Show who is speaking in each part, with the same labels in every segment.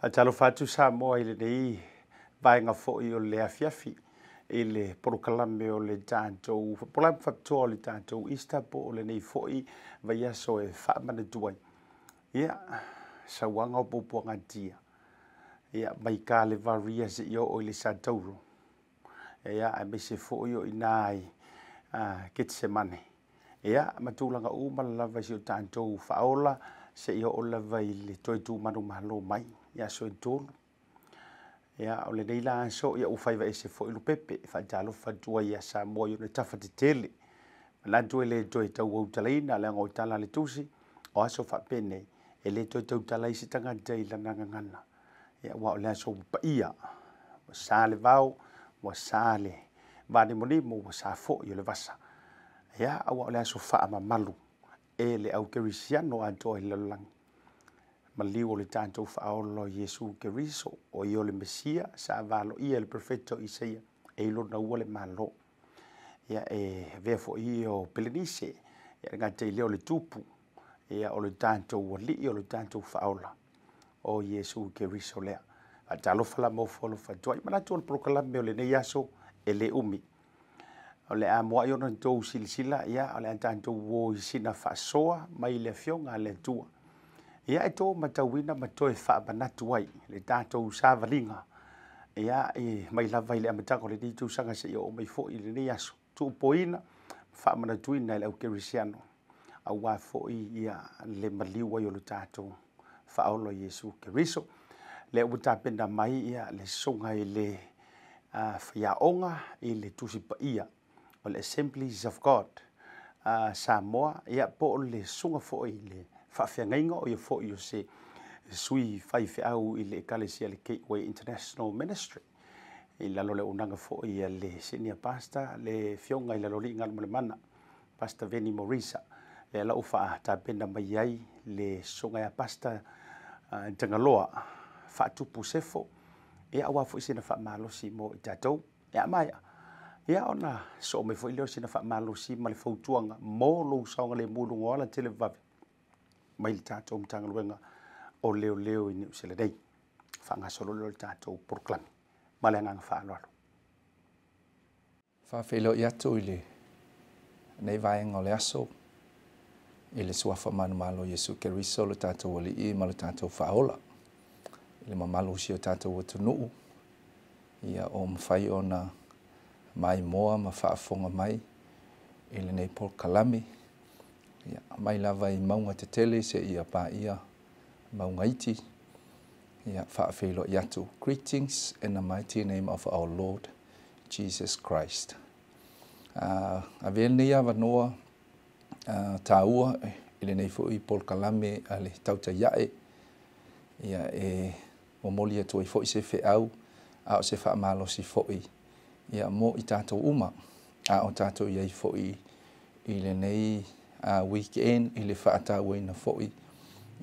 Speaker 1: Atalo fatu sa moa i le nei vaenga fo'i o le afiafi i le porokalame o le tātou pola fatoa o le tātou ista po o le nei fo'i vai aso e whaamana tuai. Ia, sauanga o pupuanga tia. Ia, mai ka le varia se i o le satauro. Ia, a me se fo'i o inai kit se mane. Ia, matulanga umalava si o tātou whaola se i o lava i le toi tu manu malo mai. Ia so e tolu. Ia o le nei la so ia ufai va ese fo ilu pepe fa talo fa tua ia sa mo yo le tafa te tele. La tu le toi tau o talaina le ngo tala le tusi o aso fa pene e le toi tau talai si tanga dei la ngangana. Ia wa le so pa ia. Wa sale vau, wa sale. Va ni moni mo wa sa fo yo le vasa. Ia wa le so fa ma malu. E le au kerisiano anto i lalang. Maliu o le tātou whaolo Yesu Keriso o i o le Mesia sa valo ia le profeto Isaia e ilo na ua le malo. Ia e vefo i o Pelenise ia ngate i leo le tupu ia o le tātou wali i o le tātou whaola o Yesu Keriso lea. A talo fala mo folo fatuai manatu o le prokalame o le nei aso e le umi. O le a moa i ona tou silisila ia o le tātou wo i sina whaasoa mai le fionga le tua. Ia e tō matauina matoe whaabanatu ai, le tātou sāwalinga. Ia e mai lava i le amatako le ditu sanga se o mai fo i le ni aso. Tū poina, whaamanatuina i le au kerisiano. A wā fo i ia le maliu ai o le tātou whaolo Yesu Keriso. Le uta penda mai ia le songa i le whaionga i le tusipa ia. O le Assemblies of God. Samoa ia po le songa fo i le whawhiangainga o ia fo i o se sui whaiwhi au i le ekalesia le Gateway International Ministry. I lalo le unanga fo i le senior pastor, le fionga i lalo li ngalma le mana, Pastor Veni Morisa. Le la ufa ta penda mai ai le songa ya pastor Tangaloa, whaatupu sefo. Ia awa fo i sina whaamalosi mo i tatou. Ia maia. Ia ona so me fo i leo sina whaamalosi ma le fautuanga mo lo saunga le mulungo ala tele vavi. Mai le tātou mtanga luenga o leo leo i New Zealand nei. Whangasolo leo le tātou proklami. Maleanganga whaaloalo.
Speaker 2: Whawhelo i atu i le nei vaenga o le aso i le suafa manu malo Yesu Keriso le tātou wali i ma le tātou whaola. I le mamalo si o tātou watunuu. Ia o mwhai o na mai moa ma whaafonga mai i le nei proklami. Ia, mai lava i maunga te tele se ia pa ia maunga iti. Ia, whaafelo i atu. Greetings in the mighty name of our Lord Jesus Christ. A vele nei awa noa tāua i le nei fu i Paul Kalame a le tauta iae. Ia e momoli atu i fo i se fe au a o se wha malo si fo i. Ia mo i tātou uma a o tātou iai fo i le nei weekend i le whaatau ina fo'i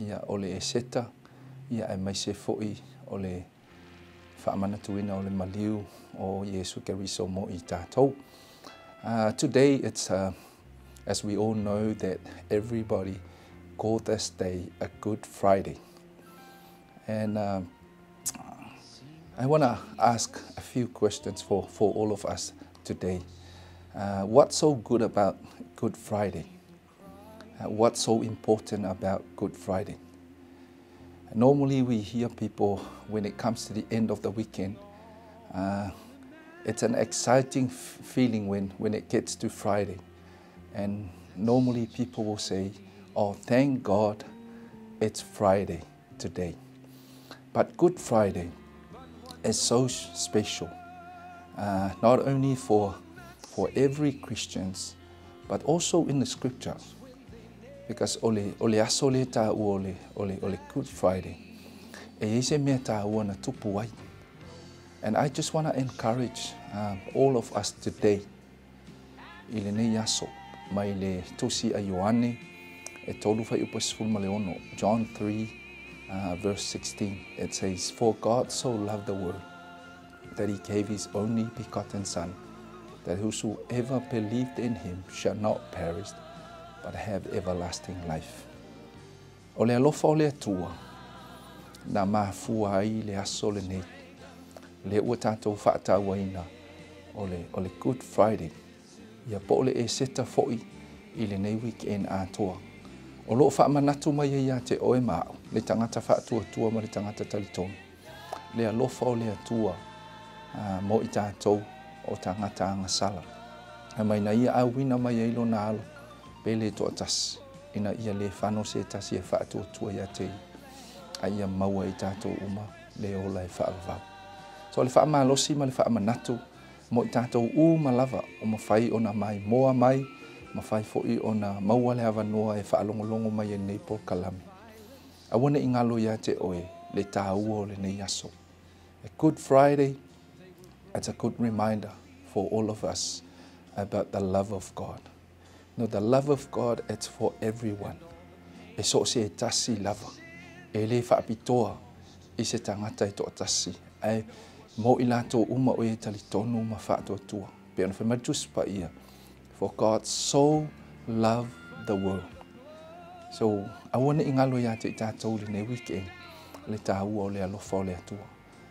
Speaker 2: ia o le e seta ia e mai se fo'i o le whaamanatuina o le maliu o Yesu Keriso mo i tātou. Today it's as we all know that everybody call this day a Good Friday. And I want to ask a few questions for all of us today. What's so good about Good Friday? What's so important about Good Friday? Normally we hear people when it comes to the end of the weekend, it's an exciting feeling when it gets to Friday. And normally people will say, oh, thank God it's Friday today. But Good Friday is so special, not only for every Christians, but also in the scriptures. Because ole aso le ta ole Good Friday. E ese mea ta na tupu ai. And I just want to encourage all of us today. Ile nei aso mai le tosi a Ioane e tolu fai upasful ma le ono. John 3 verse 16. It says, "For God so loved the world that he gave his only begotten Son, that whosoever believed in him shall not perish, but have everlasting life." O le alofa o le atua, na mafua ai le aso le nei. Le ua tātou whaatawaina o le Good Friday. Ia po le e seta fo'i i le nei weekend atoa. O loo whaamanatu mai ia te oe mao, le tangata whaatua ma le tangata talitonu. Le alofa o le atua mo i tātou o tangata angasala. A mai na ia awina mai eilo na alo, pe le toa tasi. Ina ia le whano se tasi e whaatua ia te a ia maua i tātou uma le ola e whaavavau. So le whaamalosi ma le whaamanatu, mo i tātou uma lava o mawhai o na mai moa mai, mawhai fo'i o na maua le avanua e whaalongolongo mai e nei Port Kalami. A wane i ngalo ia te oe le tāua o le nei aso. A Good Friday, it's a good reminder for all of us about the love of God. No, the love of God, it's for everyone. E so se e tasi lava. E le whaapitoa i se tangata e toa tasi. Ai mo i lato uma o e talitonu ma whaatua tua. Pe ana whamaritus pa ia. For God so loved the world. So, awana i ngalo ia te i tātou le nei weekend. Le tāua o le alofa o le atua.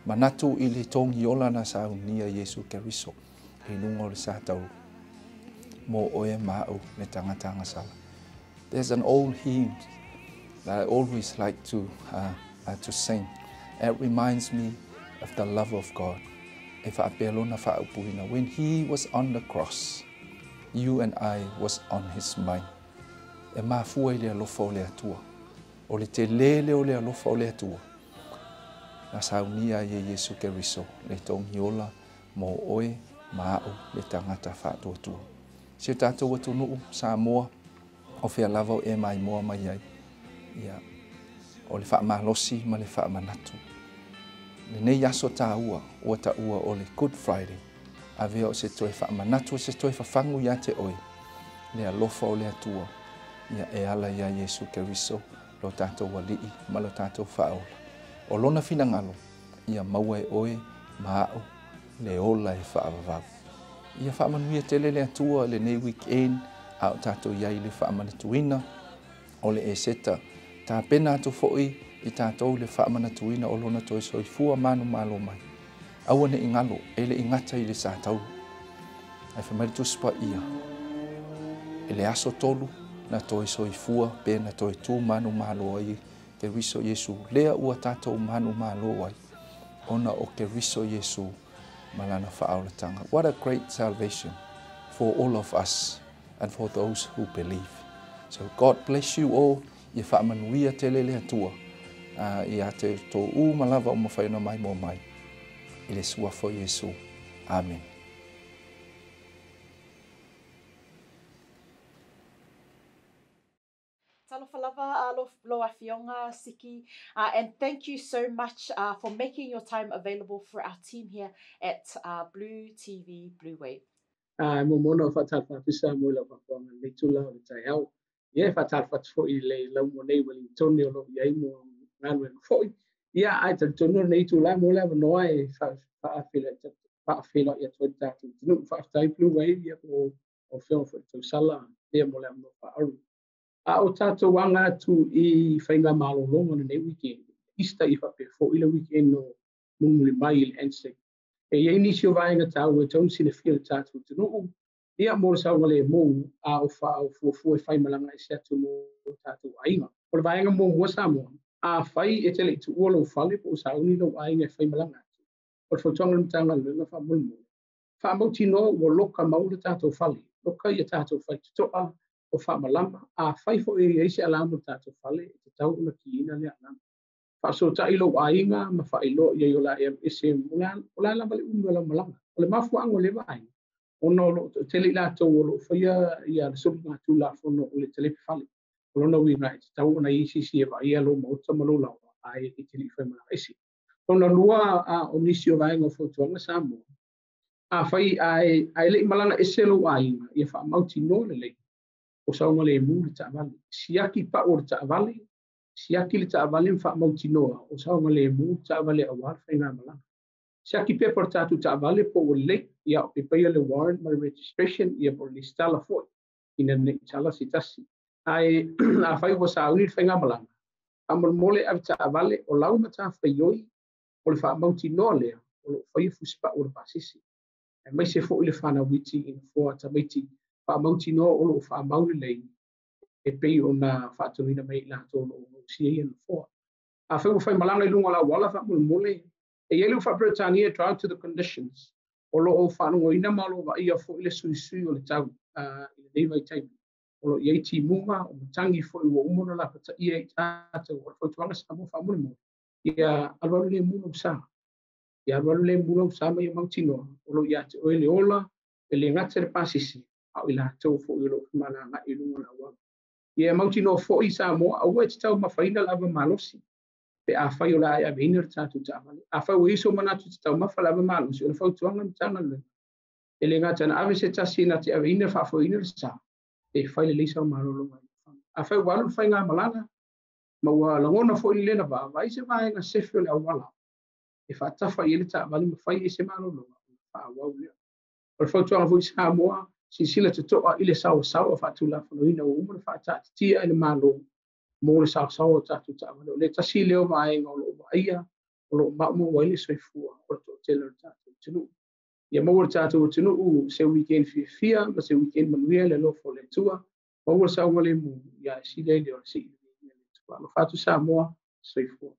Speaker 2: Manatu i le tongi ola na sa unia Yesu Keriso. E nunga o le sātau. Mo oe mao le tangata angasala. There's an old hymn that I always like to sing. It reminds me of the love of God. E whaapelona whaapuhina. When he was on the cross, you and I was on his mind. E mafua i le alofa o le atua. O le te lele o le alofa o le atua. Na saunia ye Yesu Keriso. Le tongi ola mo oe mao le tangata whaatuatua. Si o tātou atu nuu sa moa o whea lava o e mai moa mai ai. Ia, o le whaamalosi ma le whaamanatu. Le nei aso tāua o tāua o le Good Friday. A vea o se toi whaamanatu o se toi whafangu ia te oe. Le alofa o le atua. Ia e ala ia Yesu Keriso lo tātou walii ma lo tātou whaola. O lona fina ngalo, ia maua e oe mao le ola e whaavavau. Ia whaamanuia tele le atua le nei weekend a o tātou iai le whaamanatuina o le e seta. Tā pena atu fo'i i tātou le whaamanatuina o lona toi soifua manu malo mai. Awane i ngalo, e le ingata i le sātau. Ai whamaritu spa ia. E le aso tolu na toi soifua pe na toi tū manu malo ai. Ke riso Yesu lea ua tātou manu malo ai. Ona o ke riso Yesu malana whaaolatanga. What a great salvation for all of us and for those who believe. So God bless you all. Ia whaamanuia te lele atua. Ia te tō malava o mawhaina mai mo mai. I le suafo Yesu. Amen.
Speaker 3: Talofa lava loa fionga Siki, and thank you so much for making your time available for our team here at Blue TV Blue Wave.
Speaker 4: Mo mono fatal fisa mo la fa ma le tula o tai au. Ye fatal fat fo I le la mo nei wali toni o lo ye mo ngan fo. Ia ai te tono nei tula mo la no ai fa afila ia to ta tu no fa tai Blue Wave ia o fio fo to sala ia mo la no fa aru. A o tato wanga tu I whainga malo longa nei weekend. Ista I whape fo I le weekend no munguli mai il ensek. E ia inisio vaenga tau e taun sine fia tātou te nuu. Ia mōra saunga le mō a o fuafua e whai malanga e seatu mō tātou ainga. O le vaenga mō mua sa mō. A whai e tele I tu ua lau whale po sauni lau ainga e whai malanga. O le whautonga mtanga lunga wha mō mō. Wha mauti no o loka maura tātou whale. Loka ia tātou whai tutoa o wha malama. A whai fo e eise alamu tātou whale e te tau una ki ina le alamu. So ta ilo ainga ma fa ilo ia yola e ese ola la bale la malanga ole mafu ango le vai ono lo tele la to lo fa ia so ma tu la fo no ole tele fali ono no wi right ta una isi si e vai lo mo ta malo la ai e tele fa ma ese ono lua a onisio vai ngo fo to nga samo a fai ai le malanga ese lo ainga ia fa mauti no le o sa ngale mu ta vale siaki pa o ta vale Siaki le taavale mfa mautinoa o saunga le mu taavale awar whainga malanga. Siaki pe por tatu taavale po o le ia o pepeia le warrant ma registration ia por listala foi ina ne tala sitasi. Ai a whai o saungi whainga malanga. amal mole avita avale o lau mata faioi o le fa mauti no le o lo fai fuspa o le pasisi e mai se fo ile fana witi in fo ata meti fa mauti no o lo fa mauli le e pei ona fa tolina mai la to lo si e in fo a fe fai malanga lunga la wala fa mole e yelu fa Britania drought to the conditions o lo o fa no ina malo va ia fo ile sui o le tau ile nei vai tai o lo ia ti munga o tangi fo i wo umona la pata ia ata o fo tuanga sa mo fa mo ia alwalu le muno sa ia alwalu le muno sa mai mautino o lo ia te o le ola e le ngata le pasisi a ila to fo i lo mana na i lunga la wa ia mautino fo i sa mo a we tau ma faina la va malosi pe a fai o la ia venir tatu tamale a fai o iso mana tu tau ma fa la va malosi o le fo tuanga tanga le e le ngata na ave se tasi na te a venir fa fo inir sa e fai le lisa o malo lo a fai walu fai nga malanga ma wa langona fo ile na ba vai se vai na se fio le awala e fa tafa ile ta vali ma fai se malo lo fa wa le o fo tu avo sa mo si sila te to ile sa fa tu la fo ina o mo fa ta ti ile malo mo le sa ta tu ta le ta si le o vai ngo lo ia o lo ma mo ile so fu o to te le ta tu ia mo ta tu tu se weekend fia ma se weekend manuel le lo fo le tua o sa ngole mo ia si le le o si lo fa tu sa mo so fu